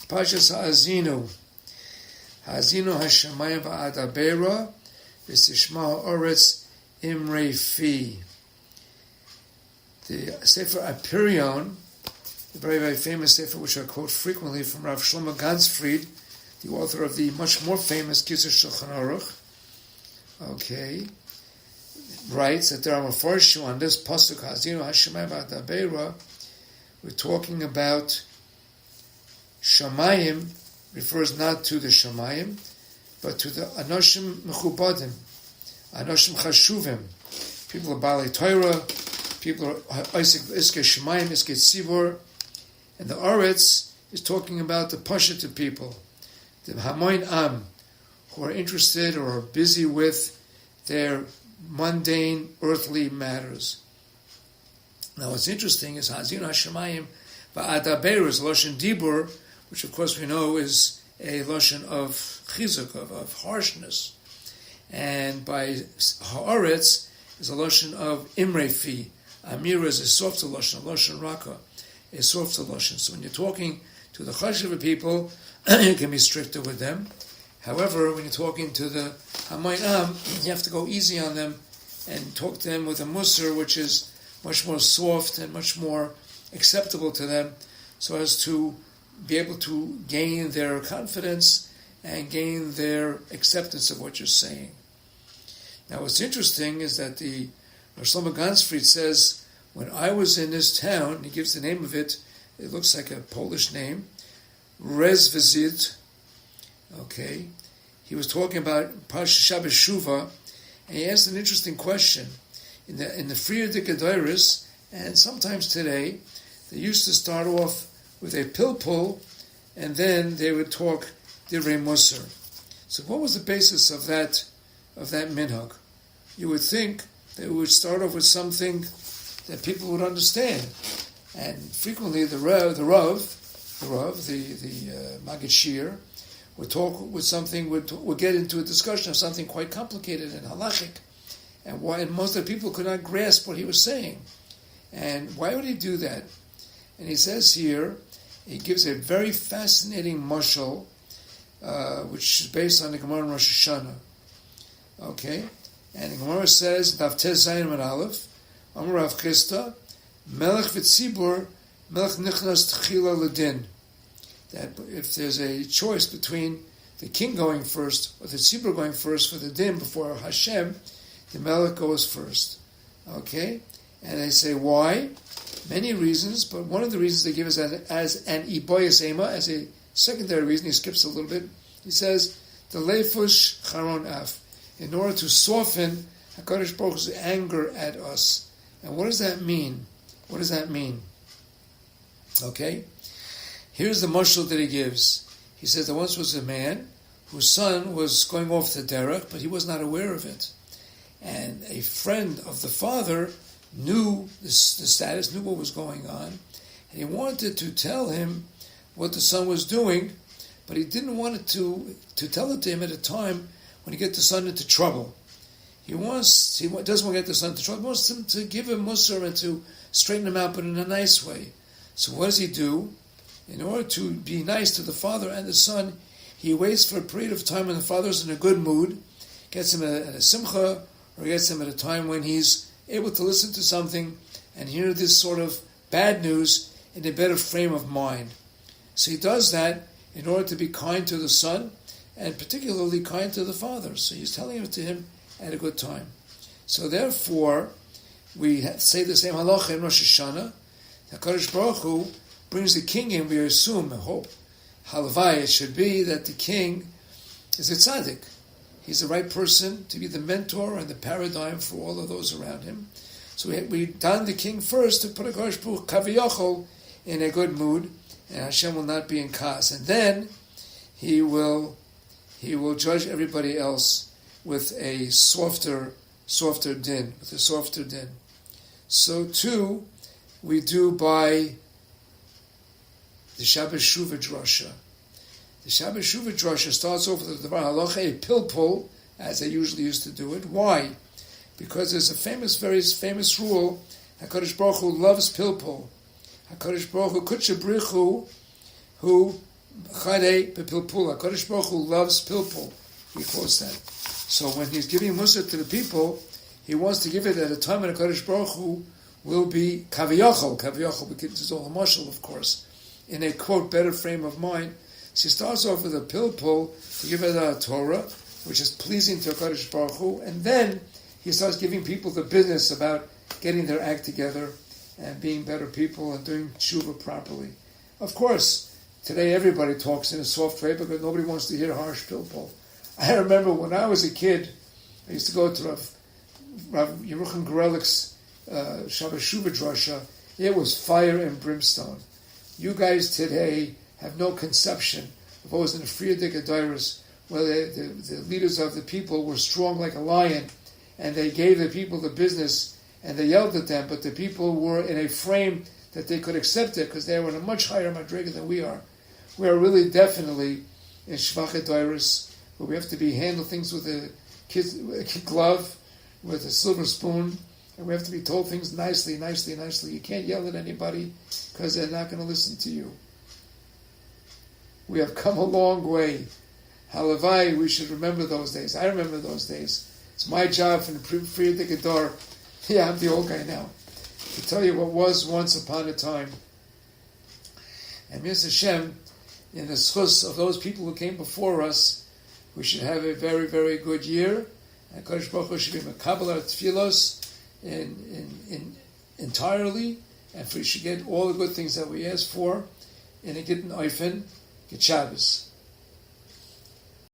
Parshas Ha'azinu. Ha'azinu Hashemayim va'adabera v'sishma ha'oretz imrei fi. The Sefer Apirion, the very, very famous Sefer which I quote frequently from Rav Shlomo Gansfried, the author of the much more famous Kitzur Shulchan Aruch, writes that there are Mefarshim on this pasuk Ha'azinu Hashemayim va'adabera. We're talking about Shamayim, refers not to the Shamayim, but to the Anoshim Mechubadim, Anoshim Chashuvim, people of Baalei Torah, people are Iske Shamayim, Iske Tzibur, and the Aretz is talking about the Pashut people, the Hamoin Am, who are interested or are busy with their mundane, earthly matters. Now, what's interesting is Ha'azinu Hashemayim va'adaber is Lashon Dibur, which of course we know is a Lashon of chizuk, of harshness. And by Ha'aretz is a Lashon of Imrei Fi. Amira is a softer Lashon, a Lashon Raka, a softer Lashon. So when you're talking to the Chashuva people, you can be stricter with them. However, when you're talking to the Hamoin Am, you have to go easy on them and talk to them with a Musar, which is much more soft and much more acceptable to them, so as to be able to gain their confidence and gain their acceptance of what you're saying. Now, what's interesting is that the Rav Shlomo Gansfried says, when I was in this town, he gives the name of it, it looks like a Polish name, Rezvezid, he was talking about Parshas Shabbos Shuvah, and he asked an interesting question. In the Friedrich Diaris, and sometimes today, they used to start off with a pilpul, and then they would talk divrei musar. So, what was the basis of that minhag? You would think that we would start off with something that people would understand, and frequently the Maggid Shir, would talk with something. Would get into a discussion of something quite complicated and halachic. And most of the people could not grasp what he was saying. And why would he do that? And he says here, he gives a very fascinating mashal, which is based on the Gemara in Rosh Hashanah. And the Gemara says, Davtez Zayin Amar Aleph, Amar Rav Chisda, Melech v'tzibur, Melech nichnas tchila l'din. That if there's a choice between the king going first or the tzibur going first for the din before Hashem, the Melech goes first. And they say, why? Many reasons, but one of the reasons they give is as an iboyas ema, as a secondary reason. He skips a little bit. He says, the leifush charon af, in order to soften HaKadosh Baruch Hu's anger at us. And what does that mean? Here's the mashal that he gives. He says there once was a man whose son was going off the derech, but he was not aware of it. And a friend of the father knew the status, knew what was going on, and he wanted to tell him what the son was doing, but he didn't want to tell it to him at a time when he gets the son into trouble. He doesn't want to get the son into trouble. He wants him to give him musar and to straighten him out, but in a nice way. So what does he do? In order to be nice to the father and the son, he waits for a period of time when the father's in a good mood, gets him at a simcha, or gets him at a time when he's able to listen to something and hear this sort of bad news in a better frame of mind. So he does that in order to be kind to the son and particularly kind to the father. So he's telling it to him at a good time. So therefore, we say the same halacha in Rosh Hashanah. HaKadosh Baruch Hu brings the king in, we assume, and hope, halavai, it should be that the king is a tzaddik. He's the right person to be the mentor and the paradigm for all of those around him. So we done the king first to put HaKadosh Baruch Hu kaviyachol in a good mood, and Hashem will not be in kas. And then he will judge everybody else with a softer din, So too, we do by the Shabbos Shuvah drasha. The Shabbos Shuvah drasha starts off with the Devar Halacha, a pilpul, as they usually used to do it. Why? Because there's a very famous rule, HaKadosh Baruch Hu loves pilpul. HaKadosh Baruch Hu, Kutcha Brichu, who Chare bepilpul. HaKadosh Baruch Hu loves pilpul. He quotes that. So when he's giving Musar to the people, he wants to give it at a time when HaKadosh Baruch Hu will be kaviyachol, because it's all a mashal, of course, in a, quote, better frame of mind. So he starts off with a pilpul to give it a Torah, which is pleasing to HaKadosh Baruch Hu, and then he starts giving people the business about getting their act together and being better people and doing tshuva properly. Of course, today everybody talks in a soft way because nobody wants to hear harsh pilpul. I remember when I was a kid, I used to go to Rav Yerucham Gorelik's Shabbat Shuvah Drasha. It was fire and brimstone. You guys today have no conception of what was in the Frierdiker Dairis, where the leaders of the people were strong like a lion, and they gave the people the business, and they yelled at them, but the people were in a frame that they could accept it, because they were in a much higher madriga than we are. We are really definitely in Shvachet Dairis, where we have to handle things with a kid glove, with a silver spoon, and we have to be told things nicely. You can't yell at anybody because they're not going to listen to you. We have come a long way. Halavai, we should remember those days. I remember those days. It's my job from the Frierdiker Dor. Yeah, I'm the old guy now. To tell you what was once upon a time. And Mitzvah Hashem, in the schus of those people who came before us, we should have a very, very good year. And Kodesh Baruch Hu should be mekabel our tefillos entirely, and we should get all the good things that we ask for in a gittin oifen. Get Shabbos.